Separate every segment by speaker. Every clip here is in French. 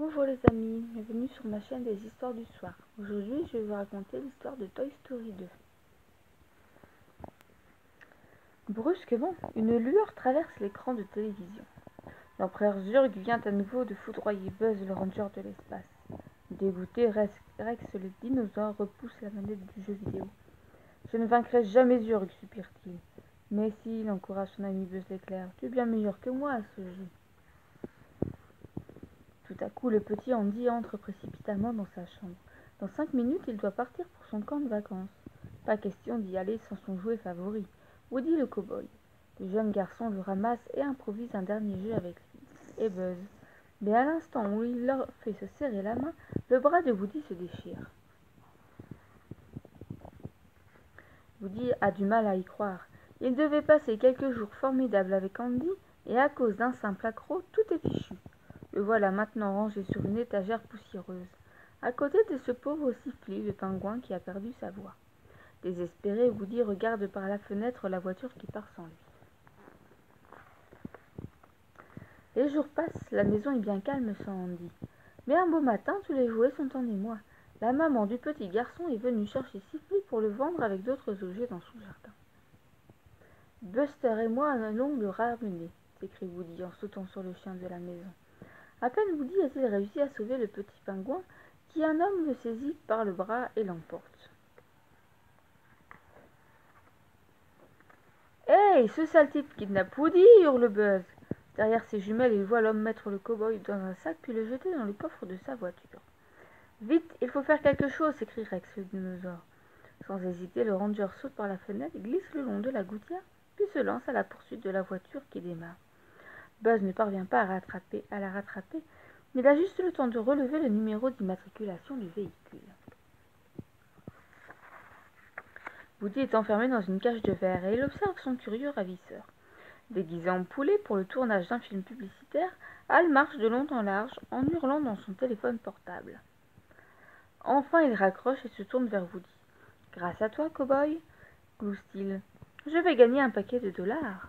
Speaker 1: Bonjour les amis, bienvenue sur ma chaîne des histoires du soir. Aujourd'hui, je vais vous raconter l'histoire de Toy Story 2. Brusquement, une lueur traverse l'écran de télévision. L'empereur Zurg vient à nouveau de foudroyer Buzz le ranger de l'espace. Dégoûté, Rex le dinosaure repousse la manette du jeu vidéo. « Je ne vaincrai jamais Zurg, soupire-t-il. Mais si, il encourage son ami Buzz l'éclair, tu es bien meilleur que moi à ce jeu. Tout à coup, le petit Andy entre précipitamment dans sa chambre. Dans 5 minutes, il doit partir pour son camp de vacances. Pas question d'y aller sans son jouet favori, Woody le cow-boy. Le jeune garçon le ramasse et improvise un dernier jeu avec lui et Buzz. Mais à l'instant où il leur fait se serrer la main, le bras de Woody se déchire. Woody a du mal à y croire. Il devait passer quelques jours formidables avec Andy et à cause d'un simple accroc, tout est fichu. Le voilà maintenant rangé sur une étagère poussiéreuse, à côté de ce pauvre Siffly, le pingouin qui a perdu sa voix. Désespéré, Woody regarde par la fenêtre la voiture qui part sans lui. Les jours passent, la maison est bien calme sans Andy. Mais un beau matin, tous les jouets sont en émoi. La maman du petit garçon est venue chercher Siffly pour le vendre avec d'autres objets dans son jardin. « Buster et moi allons le ramener », s'écrie Woody en sautant sur le chien de la maison. À peine Woody a-t-il réussi à sauver le petit pingouin qu'un homme le saisit par le bras et l'emporte. « Hey, ce sale type kidnappe Woody !» hurle Buzz. Derrière ses jumelles, il voit l'homme mettre le cow-boy dans un sac puis le jeter dans le coffre de sa voiture. « Vite, il faut faire quelque chose !» s'écrie Rex le dinosaure. Sans hésiter, le ranger saute par la fenêtre, glisse le long de la gouttière, puis se lance à la poursuite de la voiture qui démarre. Buzz ne parvient pas à la rattraper, mais il a juste le temps de relever le numéro d'immatriculation du véhicule. Woody est enfermé dans une cage de verre et il observe son curieux ravisseur. Déguisé en poulet pour le tournage d'un film publicitaire, Hal marche de long en large en hurlant dans son téléphone portable. Enfin, il raccroche et se tourne vers Woody. « Grâce à toi, cow-boy » glousse-t-il. « Je vais gagner un paquet de dollars. »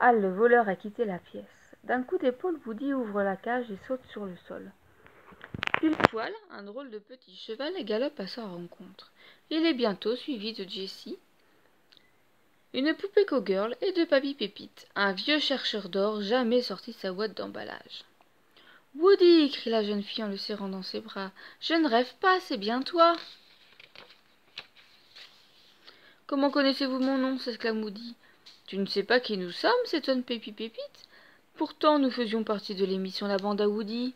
Speaker 1: Hal, le voleur, a quitté la pièce. D'un coup d'épaule, Woody ouvre la cage et saute sur le sol. Pile poil, un drôle de petit cheval galope à sa rencontre. Il est bientôt suivi de Jessie, une poupée cowgirl et de Papy Pépite, un vieux chercheur d'or jamais sorti de sa boîte d'emballage. « Woody !» crie la jeune fille en le serrant dans ses bras. « Je ne rêve pas, c'est bien toi !»« Comment connaissez-vous mon nom ?» s'exclame Woody. « Tu ne sais pas qui nous sommes ?» s'étonne Papy Pépite. « Pourtant, nous faisions partie de l'émission La Bande à Woody. »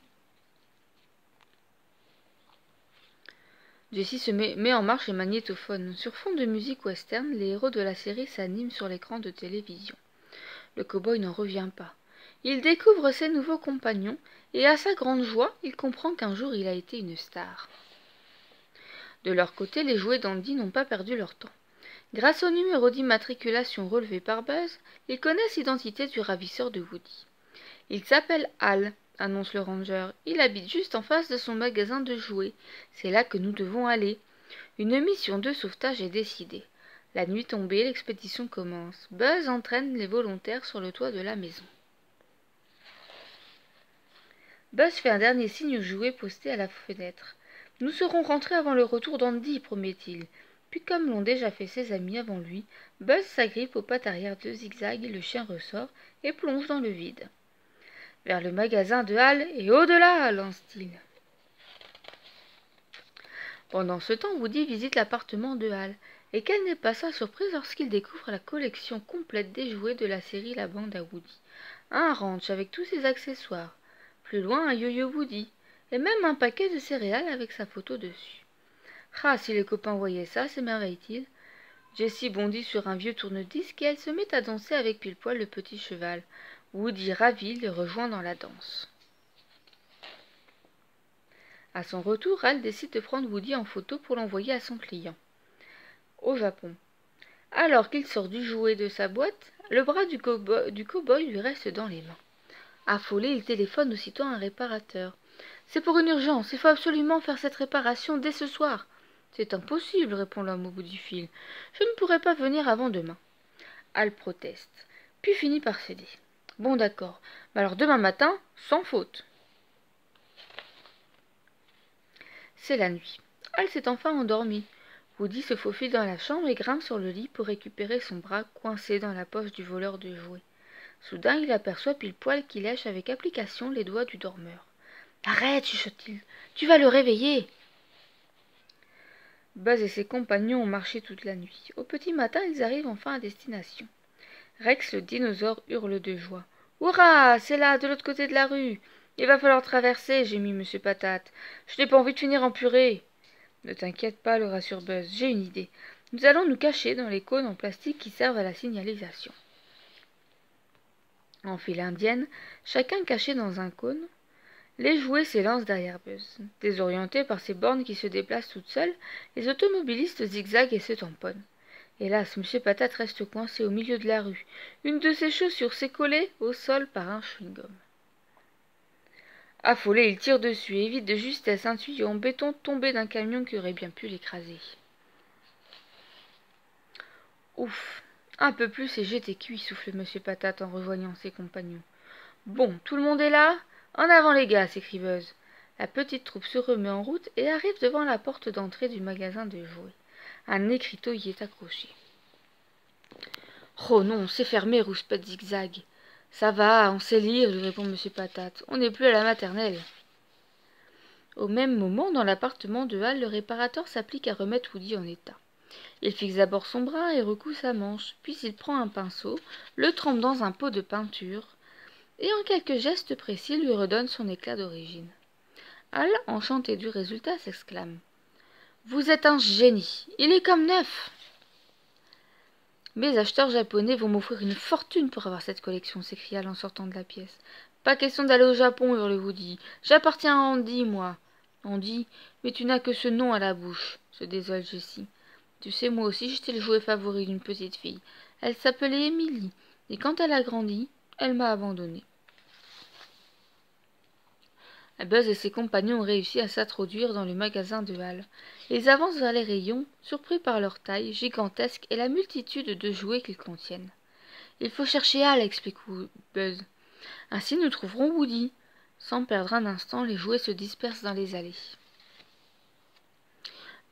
Speaker 1: Jessie se met en marche les magnétophones. Sur fond de musique western, les héros de la série s'animent sur l'écran de télévision. Le cow-boy n'en revient pas. Il découvre ses nouveaux compagnons et à sa grande joie, il comprend qu'un jour il a été une star. De leur côté, les jouets d'Andy n'ont pas perdu leur temps. Grâce au numéro d'immatriculation relevé par Buzz, ils connaissent l'identité du ravisseur de Woody. Il s'appelle Hal, annonce le ranger. Il habite juste en face de son magasin de jouets. C'est là que nous devons aller. Une mission de sauvetage est décidée. La nuit tombée, l'expédition commence. Buzz entraîne les volontaires sur le toit de la maison. Buzz fait un dernier signe aux jouets postés à la fenêtre. « Nous serons rentrés avant le retour d'Andy, promet-il. » Puis comme l'ont déjà fait ses amis avant lui, Buzz s'agrippe aux pattes arrière de Zigzag, le chien ressort et plonge dans le vide. Vers le magasin de Hal et au-delà, lance-t-il. Pendant ce temps, Woody visite l'appartement de Hal. Et quelle n'est pas sa surprise lorsqu'il découvre la collection complète des jouets de la série La Bande à Woody. Un ranch avec tous ses accessoires. Plus loin, un yo-yo Woody. Et même un paquet de céréales avec sa photo dessus. Ah, si les copains voyaient ça, s'émerveillent-ils. Jessie bondit sur un vieux tourne-disque et elle se met à danser avec pile poil le petit cheval. Woody, ravi, les rejoint dans la danse. À son retour, Hal décide de prendre Woody en photo pour l'envoyer à son client, au Japon. Alors qu'il sort du jouet de sa boîte, le bras du cow-boy lui reste dans les mains. Affolé, il téléphone aussitôt à un réparateur. « C'est pour une urgence, il faut absolument faire cette réparation dès ce soir. »« C'est impossible, » répond l'homme au bout du fil. « Je ne pourrai pas venir avant demain. » Hal proteste, puis finit par céder. Bon, d'accord. Mais alors demain matin, sans faute. C'est la nuit. Hal s'est enfin endormi. Woody se faufile dans la chambre et grimpe sur le lit pour récupérer son bras coincé dans la poche du voleur de jouets. Soudain, il aperçoit Pile-Poil qui lèche avec application les doigts du dormeur. « Arrête, chuchote-t-il, tu vas le réveiller !» Buzz et ses compagnons ont marché toute la nuit. Au petit matin, ils arrivent enfin à destination. Rex le dinosaure hurle de joie. « Hurrah, c'est là, de l'autre côté de la rue. Il va falloir traverser, gémit Monsieur Patate. Je n'ai pas envie de finir en purée. » Ne t'inquiète pas, le rassure Buzz, j'ai une idée. Nous allons nous cacher dans les cônes en plastique qui servent à la signalisation. En file indienne, chacun caché dans un cône, les jouets s'élancent derrière Buzz. Désorientés par ces bornes qui se déplacent toutes seules, les automobilistes zigzaguent et se tamponnent. Hélas, Monsieur Patate reste coincé au milieu de la rue. Une de ses chaussures s'est collée au sol par un chewing-gum. Affolé, il tire dessus et évite de justesse un tuyau en béton tombé d'un camion qui aurait bien pu l'écraser. Ouf, un peu plus et j'étais cuit, souffle Monsieur Patate en rejoignant ses compagnons. Bon, tout le monde est là ? En avant les gars, s'écrie Buzz. La petite troupe se remet en route et arrive devant la porte d'entrée du magasin de jouets. Un écriteau y est accroché. « Oh non, c'est fermé, rouspète Zigzag. »« Ça va, on sait lire, » lui répond Monsieur Patate. « On n'est plus à la maternelle. » Au même moment, dans l'appartement de Hal, le réparateur s'applique à remettre Woody en état. Il fixe d'abord son bras et recoue sa manche, puis il prend un pinceau, le trempe dans un pot de peinture, et en quelques gestes précis lui redonne son éclat d'origine. Hal, enchanté du résultat, s'exclame. « Vous êtes un génie, il est comme neuf !» « Mes acheteurs japonais vont m'offrir une fortune pour avoir cette collection, » s'écria Hal en sortant de la pièce. « Pas question d'aller au Japon, hurle Woody. J'appartiens à Andy, moi. »« Andy, mais tu n'as que ce nom à la bouche, » se désole Jessie. « Tu sais, moi aussi, j'étais le jouet favori d'une petite fille. Elle s'appelait Emily, et quand elle a grandi, elle m'a abandonnée. » Buzz et ses compagnons ont réussi à s'introduire dans le magasin de Hal. Ils avancent vers les rayons, surpris par leur taille gigantesque et la multitude de jouets qu'ils contiennent. « Il faut chercher Hal, » explique Buzz. « Ainsi nous trouverons Woody. » Sans perdre un instant, les jouets se dispersent dans les allées.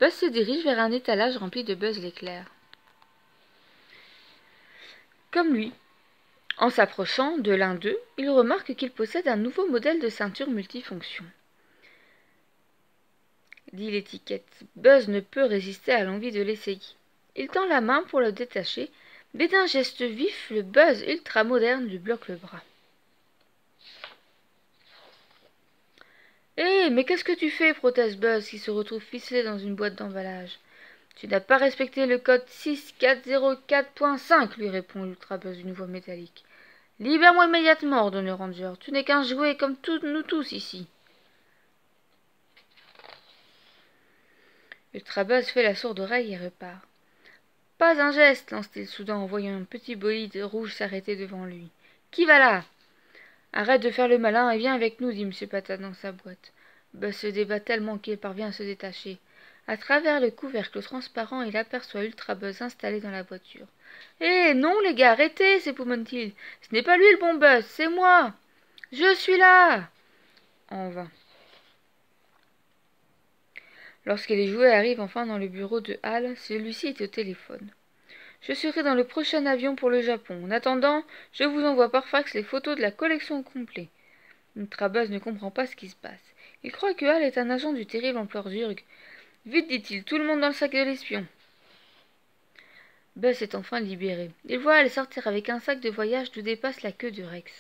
Speaker 1: Buzz se dirige vers un étalage rempli de Buzz l'éclair. Comme lui. En s'approchant de l'un d'eux, il remarque qu'il possède un nouveau modèle de ceinture multifonction. Dit l'étiquette. Buzz ne peut résister à l'envie de l'essayer. Il tend la main pour le détacher, mais d'un geste vif, le Buzz ultramoderne lui bloque le bras. « Hé, mais qu'est-ce que tu fais ?» proteste Buzz, qui se retrouve ficelé dans une boîte d'emballage. « Tu n'as pas respecté le code 6404.5, lui répond l'Ultra Buzz d'une voix métallique. « Libère-moi immédiatement, ordonne le ranger. Tu n'es qu'un jouet comme nous tous ici. » Ultra Buzz fait la sourde oreille et repart. « Pas un geste, lance-t-il soudain en voyant un petit bolide rouge s'arrêter devant lui. « Qui va là ?»« Arrête de faire le malin et viens avec nous, dit M. Patate dans sa boîte. Buzz se débat tellement qu'il parvient à se détacher. À travers le couvercle transparent, il aperçoit Ultra Buzz installé dans la voiture. « Hé, non les gars, arrêtez » s'époumonne-t-il. « Ce n'est pas lui le bon Buzz, c'est moi. Je suis là !» En vain. Lorsque les jouets arrivent enfin dans le bureau de Hal, celui-ci est au téléphone. « Je serai dans le prochain avion pour le Japon. En attendant, je vous envoie par fax les photos de la collection au complet. » Ultra Buzz ne comprend pas ce qui se passe. Il croit que Hal est un agent du terrible empereur Zurg. « Vite, dit-il, tout le monde dans le sac de l'espion. » Buzz est enfin libéré. Il voit Hal sortir avec un sac de voyage d'où dépasse la queue de Rex.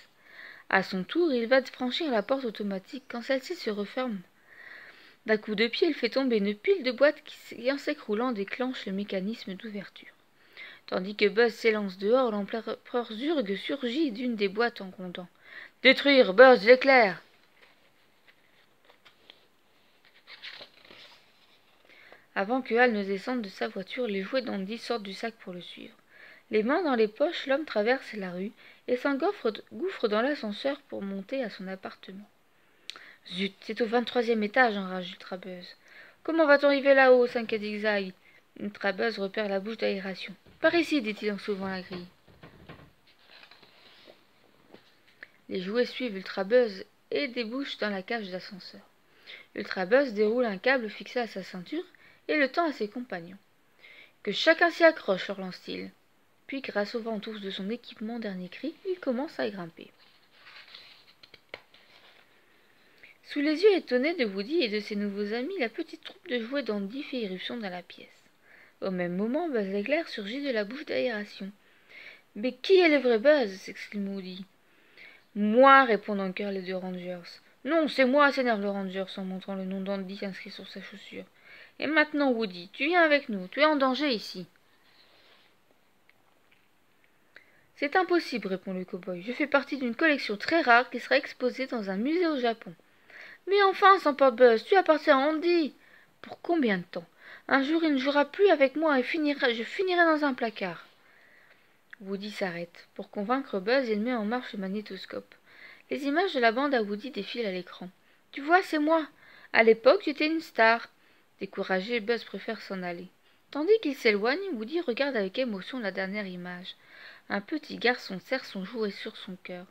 Speaker 1: À son tour, il va franchir la porte automatique quand celle-ci se referme. D'un coup de pied, il fait tomber une pile de boîtes qui en s'écroulant déclenche le mécanisme d'ouverture. Tandis que Buzz s'élance dehors, l'empereur Zurg surgit d'une des boîtes en grondant. « Détruire, Buzz l'éclair !» Avant que Hal ne descende de sa voiture, les jouets d'Andy sortent du sac pour le suivre. Les mains dans les poches, l'homme traverse la rue et s'engouffre dans l'ascenseur pour monter à son appartement. Zut, c'est au 23e étage, enrage Ultra Buzz. Comment va-t-on arriver là-haut, s'inquiète Zigzag. Ultra Buzz repère la bouche d'aération. Par ici, dit-il en sauvant la grille. Les jouets suivent Ultra Buzz et débouchent dans la cage d'ascenseur. Ultra Buzz déroule un câble fixé à sa ceinture et le tend à ses compagnons. Que chacun s'y accroche, leur lance-t-il. Puis, grâce aux ventouses de son équipement dernier cri, il commence à grimper. Sous les yeux étonnés de Woody et de ses nouveaux amis, la petite troupe de jouets d'Andy fait irruption dans la pièce. Au même moment, Buzz l'éclair surgit de la bouche d'aération. « Mais qui est le vrai Buzz ?» s'exclame Woody. « Moi !» répondent en chœur les deux Rangers. « Non, c'est moi !» s'énerve le Ranger en montrant le nom d'Andy inscrit sur sa chaussure. « Et maintenant, Woody, tu viens avec nous, tu es en danger ici. » « C'est impossible, répond le cow-boy. Je fais partie d'une collection très rare qui sera exposée dans un musée au Japon. Mais enfin, s'emporte Buzz, tu appartiens à Andy. Pour combien de temps? Un jour, il ne jouera plus avec moi et je finirai dans un placard. Woody s'arrête. Pour convaincre Buzz, il met en marche le magnétoscope. Les images de la bande à Woody défilent à l'écran. Tu vois, c'est moi. À l'époque, j'étais une star. Découragé, Buzz préfère s'en aller. Tandis qu'il s'éloigne, Woody regarde avec émotion la dernière image. Un petit garçon serre son jouet sur son cœur.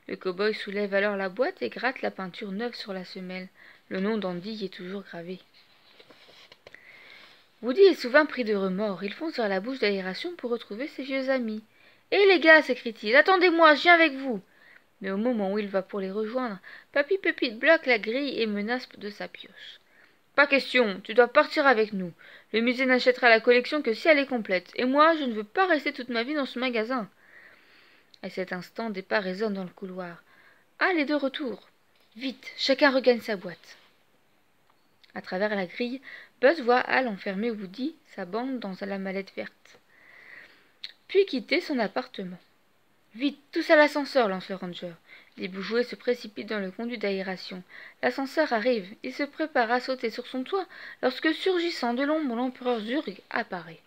Speaker 1: Le cow-boy soulève alors la boîte et gratte la peinture neuve sur la semelle. Le nom d'Andy y est toujours gravé. Woody est souvent pris de remords. Il fonce vers la bouche d'aération pour retrouver ses vieux amis. « Hé les gars !» s'écrie-t-il. « Attendez-moi, je viens avec vous !» Mais au moment où il va pour les rejoindre, Papy Pépite bloque la grille et menace de sa pioche. « Pas question, tu dois partir avec nous. Le musée n'achètera la collection que si elle est complète. Et moi, je ne veux pas rester toute ma vie dans ce magasin. » À cet instant, des pas résonnent dans le couloir. Hal est de retour. Vite, chacun regagne sa boîte. À travers la grille, Buzz voit Hal enfermer Woody, sa bande, dans la mallette verte. Puis quitter son appartement. Vite, tous à l'ascenseur, lance le ranger. Les jouets se précipitent dans le conduit d'aération. L'ascenseur arrive. Il se prépare à sauter sur son toit lorsque, surgissant de l'ombre, l'empereur Zurg apparaît.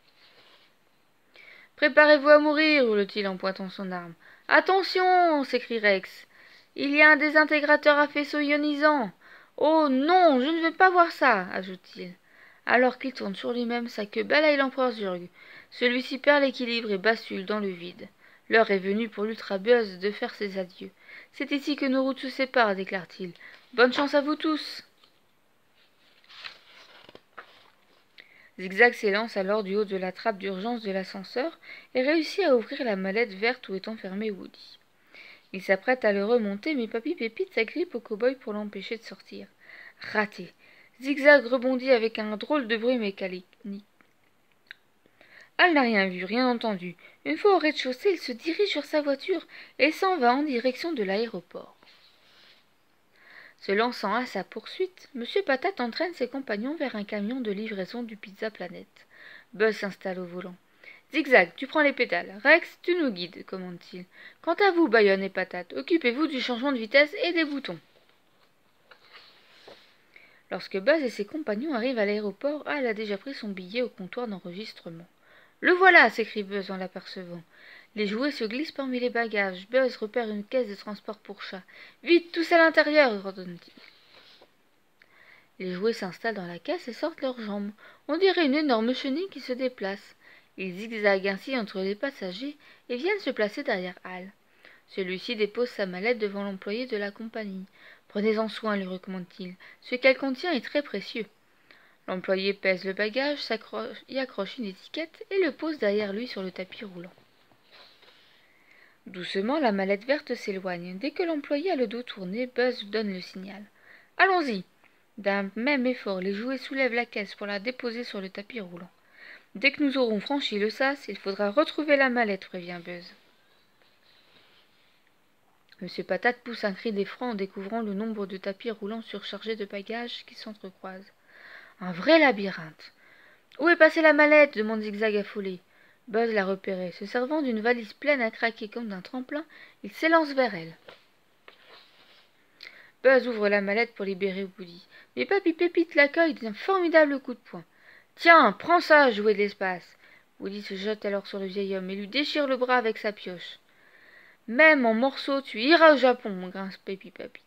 Speaker 1: « Préparez-vous à mourir !» hurle-t-il en pointant son arme. « Attention !» s'écrie Rex. « Il y a un désintégrateur à faisceau ionisant. Oh non, je ne veux pas voir ça !» ajoute-t-il. Alors qu'il tourne sur lui-même, sa queue balaye l'empereur Zurg. Celui-ci perd l'équilibre et bascule dans le vide. L'heure est venue pour l'Ultra Buzz de faire ses adieux. « C'est ici que nos routes se séparent, déclare-t-il. Bonne chance à vous tous !» Zigzag s'élance alors du haut de la trappe d'urgence de l'ascenseur et réussit à ouvrir la mallette verte où est enfermé Woody. Il s'apprête à le remonter, mais Papy Pépite s'agrippe au cow-boy pour l'empêcher de sortir. Raté. Zigzag rebondit avec un drôle de bruit mécanique. Hal n'a rien vu, rien entendu. Une fois au rez-de-chaussée, il se dirige sur sa voiture et s'en va en direction de l'aéroport. Se lançant à sa poursuite, M. Patate entraîne ses compagnons vers un camion de livraison du Pizza Planet. Buzz s'installe au volant. « Zigzag, tu prends les pédales. Rex, tu nous guides, » commande-t-il. « Quant à vous, Bayonne et Patate, occupez-vous du changement de vitesse et des boutons. » Lorsque Buzz et ses compagnons arrivent à l'aéroport, Hal a déjà pris son billet au comptoir d'enregistrement. « Le voilà !» s'écrie Buzz en l'apercevant. Les jouets se glissent parmi les bagages. Buzz repère une caisse de transport pour chat. « Vite, tous à l'intérieur !» ordonne-t-il. Les jouets s'installent dans la caisse et sortent leurs jambes. On dirait une énorme chenille qui se déplace. Ils zigzaguent ainsi entre les passagers et viennent se placer derrière Hal. Celui-ci dépose sa mallette devant l'employé de la compagnie. « Prenez-en soin, lui recommande-t-il. Ce qu'elle contient est très précieux. » L'employé pèse le bagage, y accroche une étiquette et le pose derrière lui sur le tapis roulant. Doucement, la mallette verte s'éloigne. Dès que l'employé a le dos tourné, Buzz donne le signal. « Allons-y !» D'un même effort, les jouets soulèvent la caisse pour la déposer sur le tapis roulant. « Dès que nous aurons franchi le sas, il faudra retrouver la mallette, » prévient Buzz. Monsieur Patate pousse un cri d'effroi en découvrant le nombre de tapis roulants surchargés de bagages qui s'entrecroisent. Un vrai labyrinthe. « Où est passée la mallette ?» demande Zigzag affolé. Buzz l'a repérée. Se servant d'une valise pleine à craquer comme d'un tremplin, il s'élance vers elle. Buzz ouvre la mallette pour libérer Woody. Mais Papy Pépite l'accueille d'un formidable coup de poing. « Tiens, prends ça, jouet de l'espace !» Woody se jette alors sur le vieil homme et lui déchire le bras avec sa pioche. « Même en morceaux, tu iras au Japon !» grince Papy Pépite.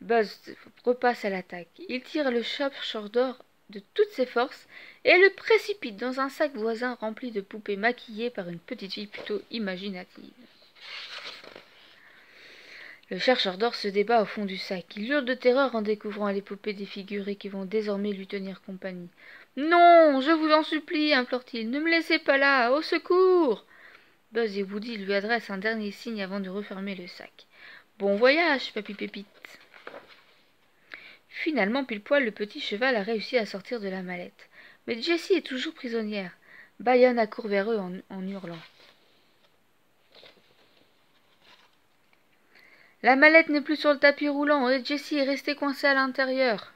Speaker 1: Buzz repasse à l'attaque. Il tire le chercheur d'or de toutes ses forces et le précipite dans un sac voisin rempli de poupées maquillées par une petite fille plutôt imaginative. Le chercheur d'or se débat au fond du sac. Il hurle de terreur en découvrant l'épopée des figurés qui vont désormais lui tenir compagnie. « Non, je vous en supplie, implore-t-il, ne me laissez pas là, au secours !» Buzz et Woody lui adressent un dernier signe avant de refermer le sac. « Bon voyage, Papy Pépite !» Finalement, pile poil, le petit cheval a réussi à sortir de la mallette. Mais Jessie est toujours prisonnière. Bayane accourt vers eux en hurlant. La mallette n'est plus sur le tapis roulant et Jessie est restée coincée à l'intérieur.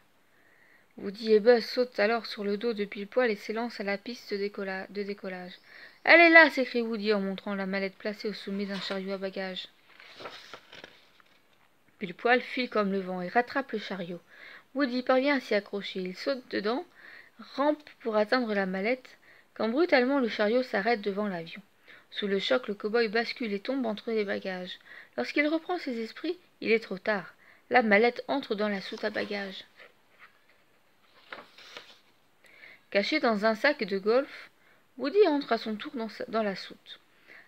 Speaker 1: Woody et Buzz sautent alors sur le dos de Pile-Poil et s'élancent à la piste de décollage. « Elle est là !» s'écrie Woody en montrant la mallette placée au sommet d'un chariot à bagages. Pile-Poil file comme le vent et rattrape le chariot. Woody parvient à s'y accrocher. Il saute dedans, rampe pour atteindre la mallette, quand brutalement le chariot s'arrête devant l'avion. Sous le choc, le cow-boy bascule et tombe entre les bagages. Lorsqu'il reprend ses esprits, il est trop tard. La mallette entre dans la soute à bagages. Caché dans un sac de golf, Woody entre à son tour dans la soute.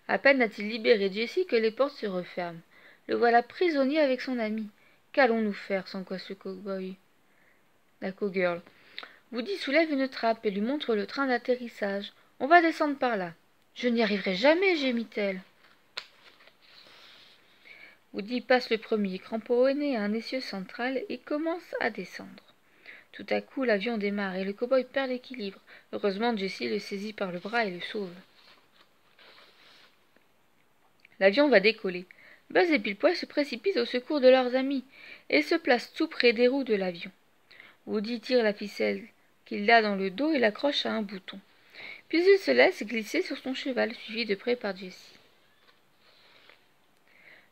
Speaker 1: À peine a-t-il libéré Jessie que les portes se referment. Le voilà prisonnier avec son ami. Qu'allons-nous faire, s'angoisse le cow-boy. La cow-girl. Woody soulève une trappe et lui montre le train d'atterrissage. On va descendre par là. Je n'y arriverai jamais, gémit-elle. Woody passe le premier, cramponné à un essieu central, et commence à descendre. Tout à coup, l'avion démarre et le cow-boy perd l'équilibre. Heureusement, Jessie le saisit par le bras et le sauve. L'avion va décoller. Buzz et Pile-Poil se précipitent au secours de leurs amis et se placent tout près des roues de l'avion. Woody tire la ficelle qu'il a dans le dos et l'accroche à un bouton. Puis il se laisse glisser sur son cheval, suivi de près par Jessie.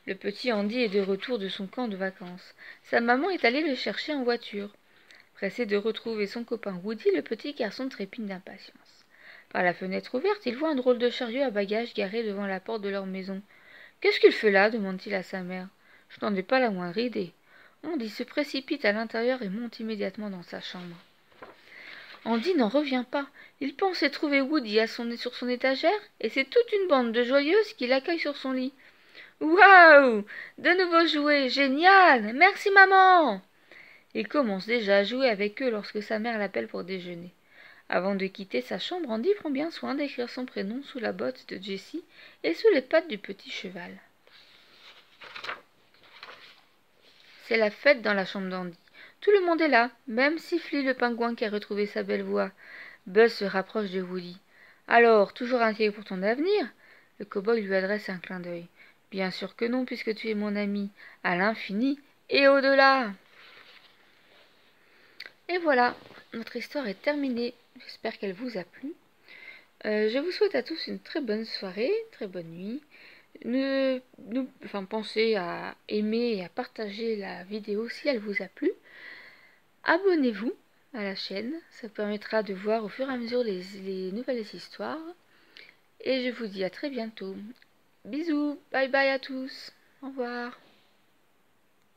Speaker 1: Le petit Andy est de retour de son camp de vacances. Sa maman est allée le chercher en voiture. Pressé de retrouver son copain Woody, le petit garçon trépigne d'impatience. Par la fenêtre ouverte, il voit un drôle de chariot à bagages garé devant la porte de leur maison. « Qu'est-ce qu'il fait là » demande-t-il à sa mère. « Je n'en ai pas la moindre idée. » Andy se précipite à l'intérieur et monte immédiatement dans sa chambre. Andy n'en revient pas. Il pense trouver Woody sur son étagère, et c'est toute une bande de joyeuses qui l'accueillent sur son lit. « Waouh ! De nouveaux jouets, génial ! Merci maman !» Il commence déjà à jouer avec eux lorsque sa mère l'appelle pour déjeuner. Avant de quitter sa chambre, Andy prend bien soin d'écrire son prénom sous la botte de Jessie et sous les pattes du petit cheval. C'est la fête dans la chambre d'Andy. Tout le monde est là, même Siffly le pingouin qui a retrouvé sa belle voix. Buzz se rapproche de Woody. « Alors, toujours inquiet pour ton avenir ?» Le cow-boy lui adresse un clin d'œil. « Bien sûr que non, puisque tu es mon ami, à l'infini et au-delà !» Et voilà, notre histoire est terminée. J'espère qu'elle vous a plu. Je vous souhaite à tous une très bonne soirée, très bonne nuit. Pensez à aimer et à partager la vidéo si elle vous a plu. Abonnez-vous à la chaîne, ça permettra de voir au fur et à mesure les nouvelles histoires. Et je vous dis à très bientôt. Bisous, bye bye à tous. Au revoir.